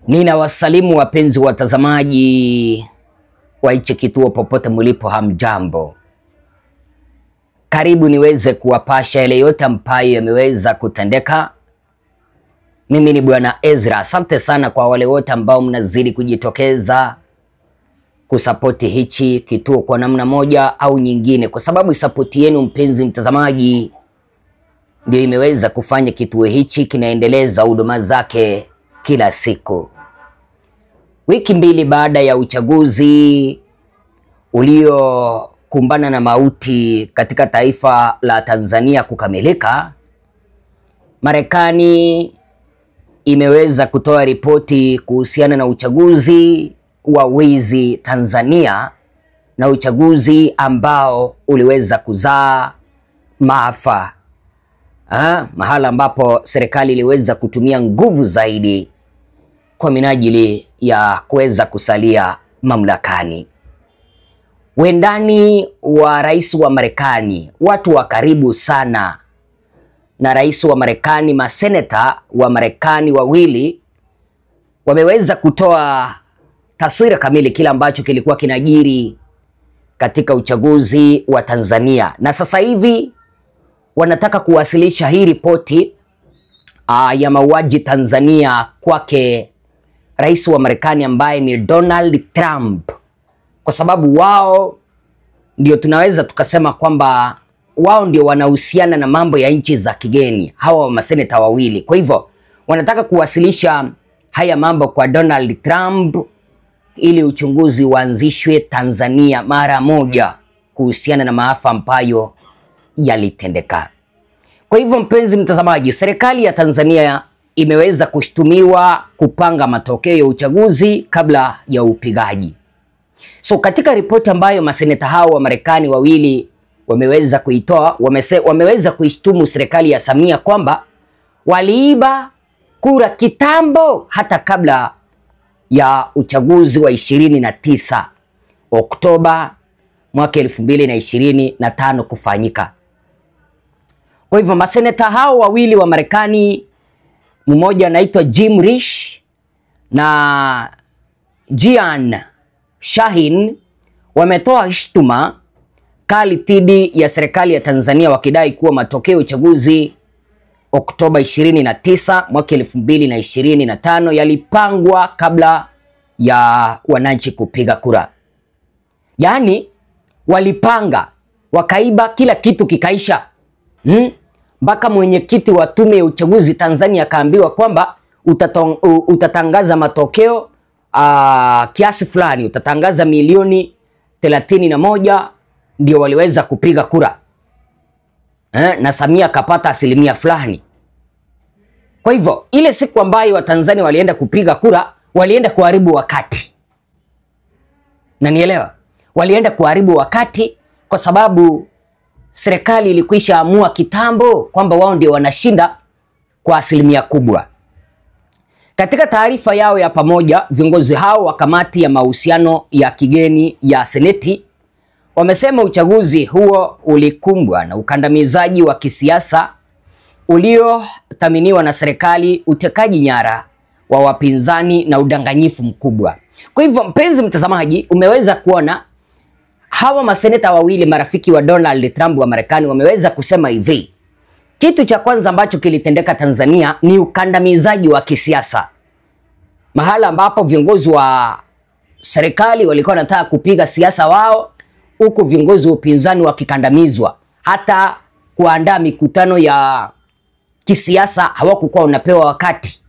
Ninawasalimu wapenzi watazamaji wa hichi kituo popote mlipo, hamjambo. Karibu niweze kuwapasha yale yote ambayo yameweza kutendeka. Mimi ni Bwana Ezra. Asante sana kwa wale wote ambao mnazidi kujitokeza kusapoti hichi kituo kwa namna moja au nyingine, kwa sababu sapoti yenu mpenzi mtazamaji ndio imeweza kufanya kituo hichi kinaendeleza huduma zake kila siku. Wiki mbili baada ya uchaguzi uliokumbana na mauti katika taifa la Tanzania kukamilika, Marekani imeweza kutoa ripoti kuhusiana na uchaguzi wa wizi Tanzania, na uchaguzi ambao uliweza kuzaa maafa. Mahala ambapo serikali iliweza kutumia nguvu zaidi kwa minajili ya kuweza kusalia mamlakani. Wendani wa rais wa Marekani, watu wa karibu sana na rais wa Marekani, maseneta wa Marekani wawili wameweza kutoa taswira kamili kila ambacho kilikuwa kinajiri katika uchaguzi wa Tanzania, na sasa hivi wanataka kuwasilisha hii ripoti ya mauaji Tanzania kwake rais wa Marekani ambaye ni Donald Trump, kwa sababu wao ndio tunaweza tukasema kwamba wao ndio wanahusiana na mambo ya nchi za kigeni, hawa maseneta wawili. Kwa hivyo wanataka kuwasilisha haya mambo kwa Donald Trump ili uchunguzi uanzishwe Tanzania mara moja kuhusiana na maafa ambayo yalitendeka. Kwa hivyo mpenzi mtazamaji, serikali ya Tanzania imeweza kushtumiwa kupanga matokeo ya uchaguzi kabla ya upigaji. So katika ripoti ambayo maseneta hao wa Marekani wawili wameweza kuitoa, wameweza kuishtumu serikali ya Samia kwamba waliiba kura kitambo hata kabla ya uchaguzi wa 29 Oktoba mwaka 2025 kufanyika. Kwa hivyo maseneta hao wawili wa Marekani, mmoja anaitwa Jim Risch na Jeanne Shaheen, wametoa shtuma kali dhidi ya serikali ya Tanzania wakidai kuwa matokeo ya uchaguzi Oktoba 29 mwaka 2025 yalipangwa kabla ya wananchi kupiga kura. Yaani walipanga, wakaiba, kila kitu kikaisha. Mpaka mwenyekiti wa tume ya uchaguzi Tanzania akaambiwa kwamba utatangaza matokeo kiasi fulani, utatangaza milioni 31 ndio waliweza kupiga kura. Na Samia akapata asilimia fulani. Kwa hivyo ile siku ambayo Watanzania walienda kupiga kura, walienda kuharibu wakati. Na nielewa, walienda kuharibu wakati kwa sababu serikali ilikwisha amua kitambo kwamba wao ndio wanashinda kwa asilimia kubwa. Katika taarifa yao ya pamoja, viongozi hao wa kamati ya mahusiano ya kigeni ya Seneti wamesema uchaguzi huo ulikumbwa na ukandamizaji wa kisiasa uliothaminiwa na serikali, utekaji nyara wa wapinzani na udanganyifu mkubwa. Kwa hivyo mpenzi mtazamaji, umeweza kuona hawa maseneta wawili marafiki wa Donald Trump wa Marekani wameweza kusema hivi: kitu cha kwanza ambacho kilitendeka Tanzania ni ukandamizaji wa kisiasa, mahala ambapo viongozi wa serikali walikuwa wanataka kupiga siasa wao, huku viongozi wa upinzani wakikandamizwa. Hata kuandaa mikutano ya kisiasa hawakuwa wanapewa wakati.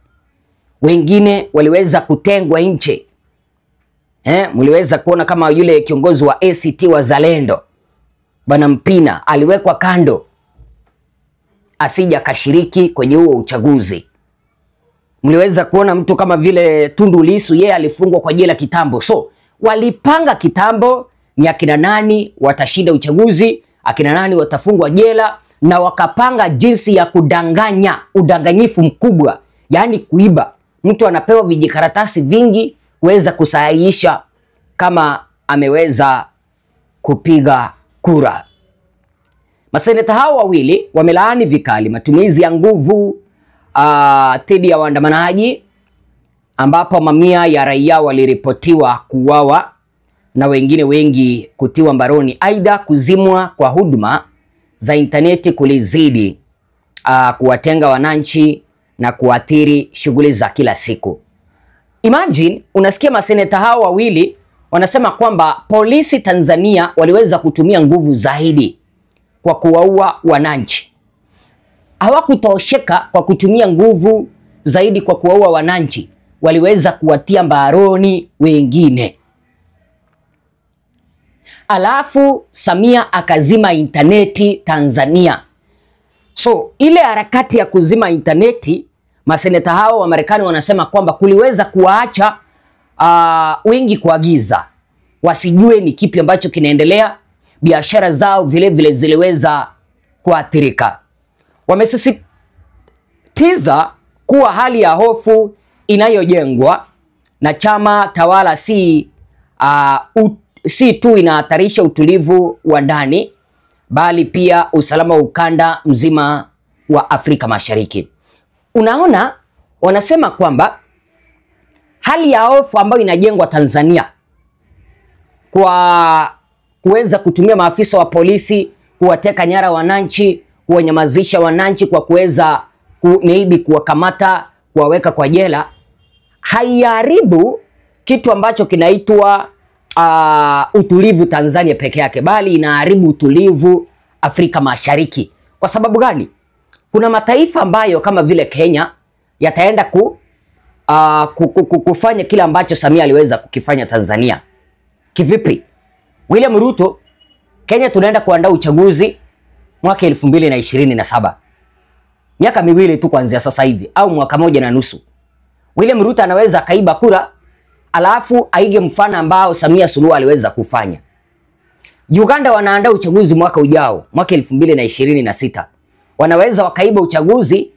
Wengine waliweza kutengwa nje. Mliweza kuona kama yule kiongozi wa ACT Wazalendo Bwana Mpina aliwekwa kando asija kashiriki kwenye huo uchaguzi. Mliweza kuona mtu kama vile Tundu Lissu, yeye alifungwa kwa jela kitambo. So walipanga kitambo ni akina nani watashinda uchaguzi, akina nani watafungwa jela, na wakapanga jinsi ya kudanganya, udanganyifu mkubwa, yaani kuiba. Mtu anapewa vijikaratasi vingi kuweza kusahihisha kama ameweza kupiga kura. Maseneta hao wawili wamelaani vikali matumizi ya nguvu dhidi ya waandamanaji ambapo mamia ya raia waliripotiwa kuuawa na wengine wengi kutiwa mbaroni. Aidha, kuzimwa kwa huduma za interneti kulizidi kuwatenga wananchi na kuathiri shughuli za kila siku. Imagine, unasikia maseneta hao wawili wanasema kwamba polisi Tanzania waliweza kutumia nguvu zaidi kwa kuwaua wananchi. Hawakutosheka kwa kutumia nguvu zaidi kwa kuwaua wananchi, waliweza kuwatia mbaroni wengine. Alafu Samia akazima interneti Tanzania. So ile harakati ya kuzima interneti, maseneta hao wa Marekani wanasema kwamba kuliweza kuwaacha wengi kwa giza, wasijue ni kipi ambacho kinaendelea. Biashara zao vile vile ziliweza kuathirika. Wamesisitiza kuwa hali ya hofu inayojengwa na chama tawala si tu inahatarisha utulivu wa ndani, bali pia usalama wa ukanda mzima wa Afrika Mashariki. Unaona, wanasema kwamba hali ya hofu ambayo inajengwa Tanzania kwa kuweza kutumia maafisa wa polisi kuwateka nyara wananchi, kuwanyamazisha wananchi, kwa kuweza maybe kuwakamata, kuwaweka kwa jela, haiharibu kitu ambacho kinaitwa utulivu Tanzania peke yake, bali inaharibu utulivu Afrika Mashariki. Kwa sababu gani? Kuna mataifa ambayo kama vile Kenya yataenda kufanya kile ambacho Samia aliweza kukifanya Tanzania. Kivipi? William Ruto, Kenya tunaenda kuandaa uchaguzi mwaka 2027. Miaka miwili tu kuanzia sasa hivi, au mwaka moja na nusu. William Ruto anaweza kaiba kura, alafu aige mfano ambao Samia Suluhu aliweza kufanya. Uganda wanaandaa uchaguzi mwaka ujao, mwaka 2026. Wanaweza wakaiba uchaguzi,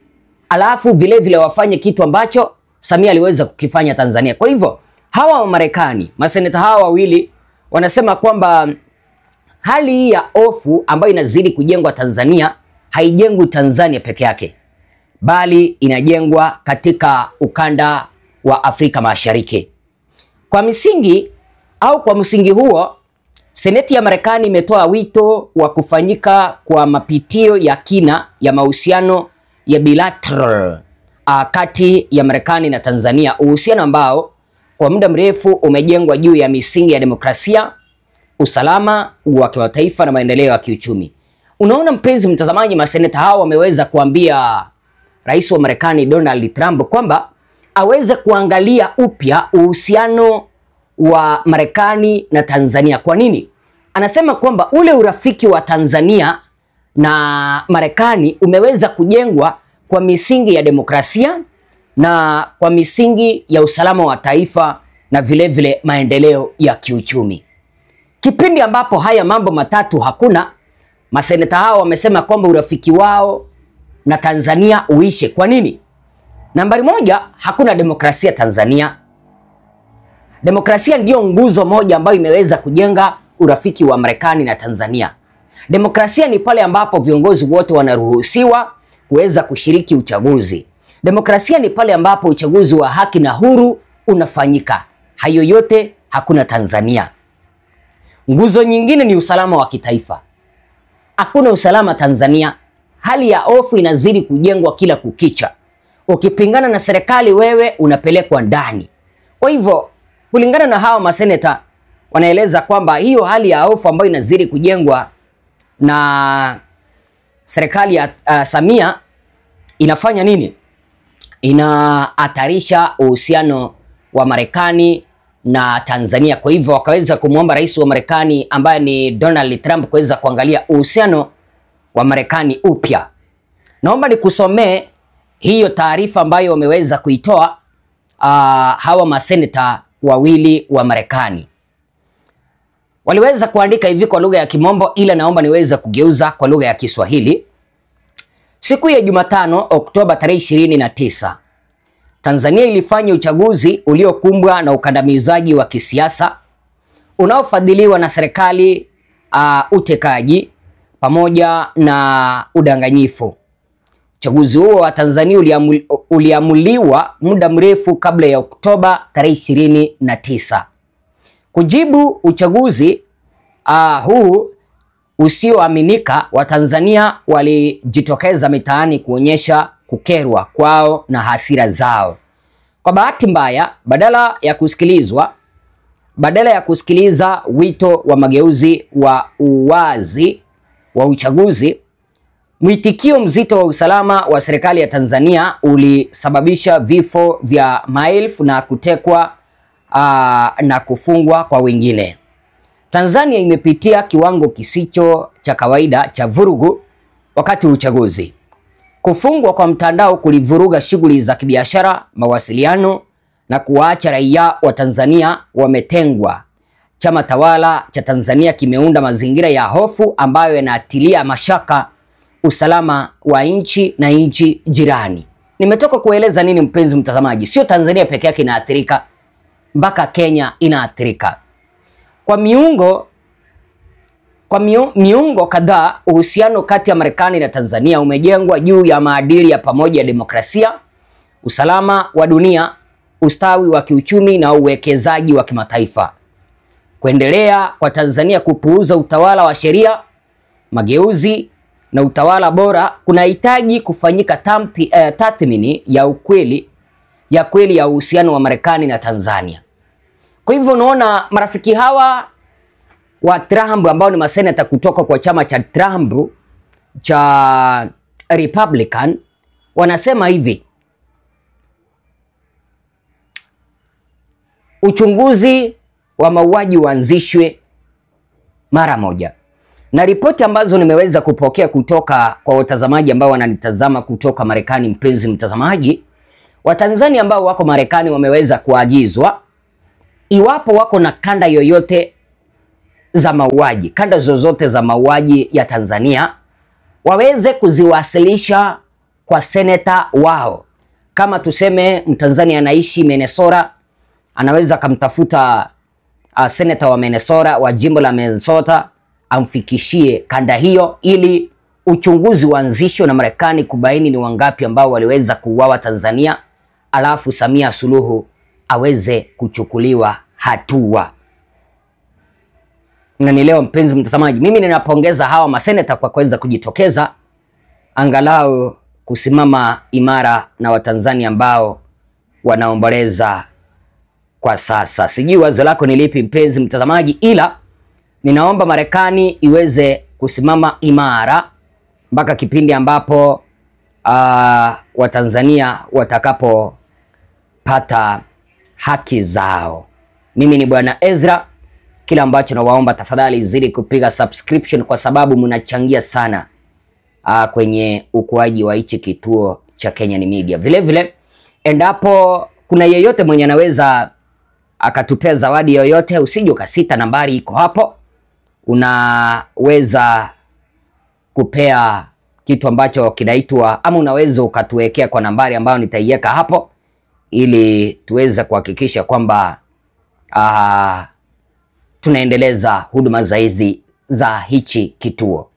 alafu vile vile wafanye kitu ambacho Samia aliweza kukifanya Tanzania. Kwa hivyo, hawa wa Marekani, maseneta hawa wawili wanasema kwamba hali hii ya hofu ambayo inazidi kujengwa Tanzania haijengwi Tanzania peke yake, bali inajengwa katika ukanda wa Afrika Mashariki. Kwa msingi huo, Seneti ya Marekani imetoa wito wa kufanyika kwa mapitio ya kina ya mahusiano ya bilateral kati ya Marekani na Tanzania, uhusiano ambao kwa muda mrefu umejengwa juu ya misingi ya demokrasia, usalama wa kimataifa na maendeleo ya kiuchumi. Unaona mpenzi mtazamaji, maseneta hao wameweza kuambia Rais wa Marekani Donald Trump kwamba aweze kuangalia upya uhusiano wa Marekani na Tanzania. Kwa nini? Anasema kwamba ule urafiki wa Tanzania na Marekani umeweza kujengwa kwa misingi ya demokrasia na kwa misingi ya usalama wa taifa na vile vile maendeleo ya kiuchumi. Kipindi ambapo haya mambo matatu hakuna, maseneta hao wamesema kwamba urafiki wao na Tanzania uishe. Kwa nini? Nambari moja, hakuna demokrasia Tanzania. Demokrasia ndiyo nguzo moja ambayo imeweza kujenga urafiki wa Marekani na Tanzania. Demokrasia ni pale ambapo viongozi wote wanaruhusiwa kuweza kushiriki uchaguzi. Demokrasia ni pale ambapo uchaguzi wa haki na huru unafanyika. Hayo yote hakuna Tanzania. Nguzo nyingine ni usalama wa kitaifa. Hakuna usalama Tanzania. Hali ya hofu inazidi kujengwa kila kukicha. Ukipingana na serikali wewe unapelekwa ndani. Kwa hivyo, kulingana na hao maseneta, wanaeleza kwamba hiyo hali ya hofu ambayo inazidi kujengwa na serikali ya Samia inafanya nini? Inahatarisha uhusiano wa Marekani na Tanzania. Kwa hivyo wakaweza kumwomba rais wa Marekani ambaye ni Donald Trump kuweza kuangalia uhusiano wa Marekani upya. Naomba nikusomee hiyo taarifa ambayo wameweza kuitoa hawa maseneta wawili wa Marekani. Waliweza kuandika hivi kwa lugha ya Kimombo, ila naomba niweza kugeuza kwa lugha ya Kiswahili. Siku ya Jumatano, Oktoba tarehe 29, Tanzania ilifanya uchaguzi uliokumbwa na ukandamizaji wa kisiasa unaofadhiliwa na serikali, utekaji pamoja na udanganyifu. Uchaguzi huo wa Tanzania uliamuliwa muda mrefu kabla ya Oktoba tarehe 29. Kujibu uchaguzi huu usioaminika, Watanzania walijitokeza mitaani kuonyesha kukerwa kwao na hasira zao. Kwa bahati mbaya, badala ya kusikiliza wito wa mageuzi wa uwazi wa uchaguzi, mwitikio mzito wa usalama wa serikali ya Tanzania ulisababisha vifo vya maelfu na kutekwa na kufungwa kwa wengine. Tanzania imepitia kiwango kisicho cha kawaida cha vurugu wakati wa uchaguzi. Kufungwa kwa mtandao kulivuruga shughuli za kibiashara, mawasiliano na kuwaacha raia wa Tanzania wametengwa. Chama tawala cha Tanzania kimeunda mazingira ya hofu ambayo yanatilia mashaka usalama wa nchi na nchi jirani. Nimetoka kueleza nini, mpenzi mtazamaji? Sio Tanzania peke yake inaathirika, mpaka Kenya inaathirika. Kwa miongo kadhaa, uhusiano kati ya Marekani na Tanzania umejengwa juu ya maadili ya pamoja ya demokrasia, usalama wa dunia, ustawi wa kiuchumi na uwekezaji wa kimataifa. Kuendelea kwa Tanzania kupuuza utawala wa sheria, mageuzi na utawala bora kunahitaji kufanyika tathmini ya kweli ya uhusiano wa Marekani na Tanzania. Kwa hivyo unaona marafiki hawa wa Trump ambao ni maseneta kutoka kwa chama cha Trump cha Republican wanasema hivi: uchunguzi wa mauaji uanzishwe mara moja. Na ripoti ambazo nimeweza kupokea kutoka kwa watazamaji ambao wananitazama kutoka Marekani, mpenzi mtazamaji, Watanzania ambao wako Marekani wameweza kuagizwa, iwapo wako na kanda yoyote za mauaji, kanda zozote za mauaji ya Tanzania, waweze kuziwasilisha kwa seneta wao. Kama tuseme Mtanzania anaishi Minnesota, anaweza kumtafuta seneta wa Minnesota wa jimbo la Minnesota amfikishie kanda hiyo, ili uchunguzi uanzishwe na Marekani kubaini ni wangapi ambao waliweza kuuawa Tanzania, alafu Samia Suluhu aweze kuchukuliwa hatua. Unanielewa mpenzi mtazamaji? Mimi ninapongeza hawa maseneta kwa kuweza kujitokeza angalau kusimama imara na Watanzania ambao wanaomboleza kwa sasa. Sijui wazo lako ni lipi mpenzi mtazamaji, ila ninaomba Marekani iweze kusimama imara mpaka kipindi ambapo Watanzania watakapopata haki zao. Mimi ni Bwana Ezra. Kila ambacho nawaomba, tafadhali zidi kupiga subscription kwa sababu mnachangia sana kwenye ukuaji wa hichi kituo cha Kenyan Media. Vile vile, endapo kuna yeyote mwenye anaweza akatupea zawadi yoyote, usije ukasita, nambari iko hapo. Unaweza kupea kitu ambacho kinaitwa, ama unaweza ukatuwekea kwa nambari ambayo nitaiweka hapo, ili tuweze kuhakikisha kwamba tunaendeleza huduma za hichi kituo.